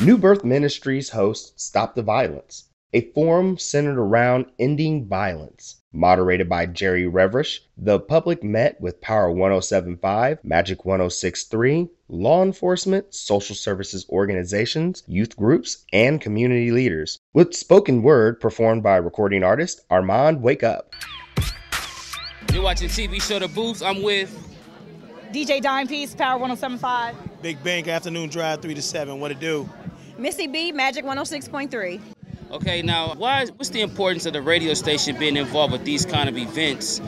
New Birth Ministries hosts Stop the Violence, a forum centered around ending violence. Moderated by Jerry Reverish, the public met with Power 107.5, Magic 106.3, law enforcement, social services organizations, youth groups, and community leaders, with spoken word performed by recording artist Armand Wake Up. You're watching TV Show The Booth. I'm with DJ Dime Piece, Power 107.5. Big Bank Afternoon Drive 3 to 7. What it do? Missy B, Magic 106.3. Okay, now, what's the importance of the radio station being involved with these kind of events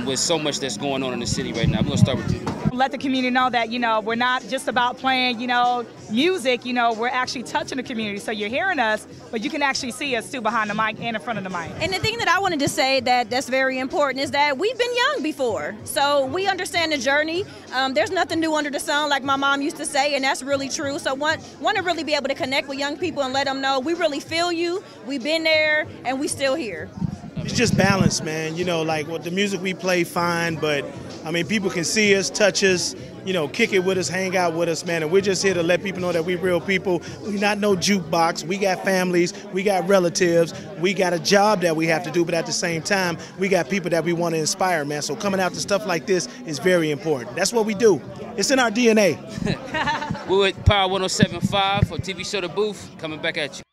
with so much that's going on in the city right now? I'm going to start with you. Let the community know that, we're not just about playing, music, we're actually touching the community. So you're hearing us, but you can actually see us too behind the mic and in front of the mic. And the thing that I wanted to say that's very important is that we've been young before. So we understand the journey. There's nothing new under the sun, like my mom used to say, and that's really true. So want to really be able to connect with young people and let them know we really feel you, we've been there, and we still here. It's just balance, man. Like what the music we play, fine, but people can see us, touch us, kick it with us, hang out with us, man. And we're just here to let people know that we real people. We're not no jukebox. We got families, we got relatives, we got a job that we have to do, but at the same time, we got people that we want to inspire, man. So coming out to stuff like this is very important. That's what we do. It's in our DNA. We're with Power 107.5 for TV Show The Booth, coming back at you.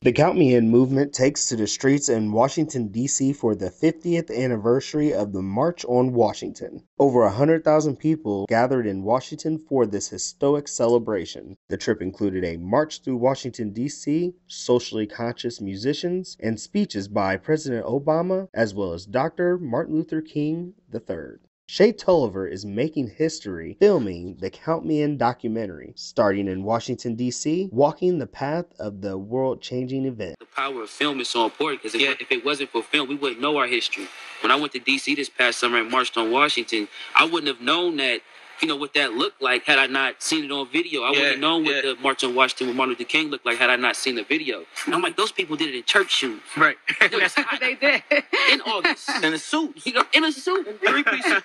The Count Me In movement takes to the streets in Washington, D.C. for the 50th anniversary of the March on Washington. Over 100,000 people gathered in Washington for this historic celebration. The trip included a march through Washington, D.C., socially conscious musicians, and speeches by President Obama, as well as Dr. Martin Luther King III. Shay Tulliver is making history filming the Count Me In documentary, starting in Washington, D.C., walking the path of the world-changing event. The power of film is so important because if it wasn't for film, we wouldn't know our history. When I went to D.C. this past summer and marched on Washington, I wouldn't have known that, what that looked like had I not seen it on video. I wouldn't have known what the March on Washington with Martin Luther King looked like had I not seen the video. And I'm like, those people did it in church shoes. Right. That's how they did. In August. In a suit. In a suit. In three-piece suit.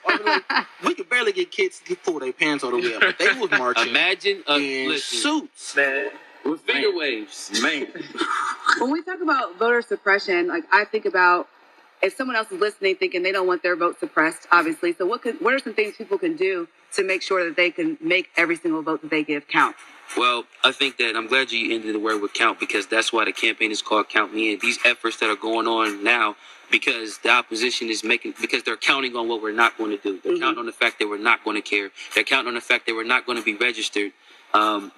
We could barely get kids to pull their pants all the way up, but they was marching. Imagine in suits, man. With finger waves. Man. When we talk about voter suppression, I think about if someone else is listening thinking they don't want their vote suppressed, obviously. So what are some things people can do to make sure that they can make every single vote that they give count? Well, I think that I'm glad you ended the word with count because that's why the campaign is called Count Me In. These efforts that are going on now because the opposition is because they're counting on what we're not going to do. They're counting on the fact that we're not going to care. They're counting on the fact that we're not going to be registered.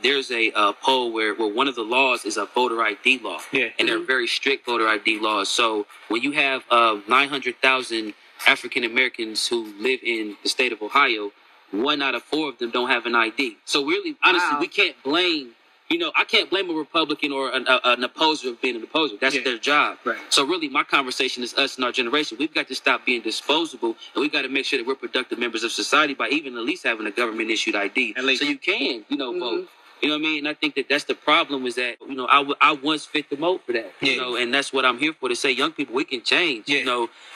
There's a poll where one of the laws is a voter ID law, and they're very strict voter ID laws. So when you have 900,000 African Americans who live in the state of Ohio, 1 out of 4 of them don't have an ID. So really, honestly, we can't blame. I can't blame a Republican or an opposer of being an opposer. That's their job. Right. So really, my conversation is us and our generation. We've got to stop being disposable, and we've got to make sure that we're productive members of society by even at least having a government-issued ID. So you can, vote. You know what I mean? And I think that that's the problem is that, I once fit the mold for that, and that's what I'm here for, to say, young people, we can change,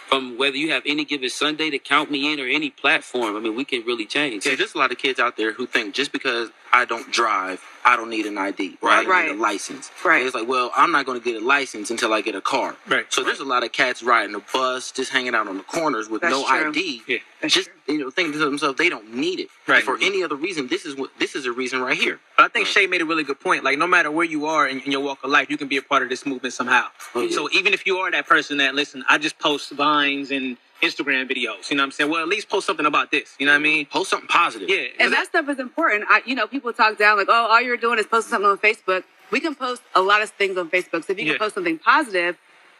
from whether you have any given Sunday to Count Me In or any platform. We can really change. Yeah, there's a lot of kids out there who think just because I don't drive, I don't need an ID, right? I need a license. Right. And it's like, well, I'm not going to get a license until I get a car. Right. So there's a lot of cats riding a bus, just hanging out on the corners with no ID. Yeah. Just thinking to themselves they don't need it. Right. And for any other reason, this is a reason right here. But I think Shay made a really good point. Like, no matter where you are in your walk of life, you can be a part of this movement somehow. So even if you are that person that, listen, I just post Vines and Instagram videos, you know what I'm saying? Well, at least post something about this, you know what I mean? Post something positive. Yeah. And that stuff is important. People talk down like, oh, all you're doing is posting something on Facebook. We can post a lot of things on Facebook. So if you can post something positive,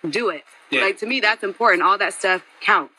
do it. Yeah. To me, that's important. All that stuff counts.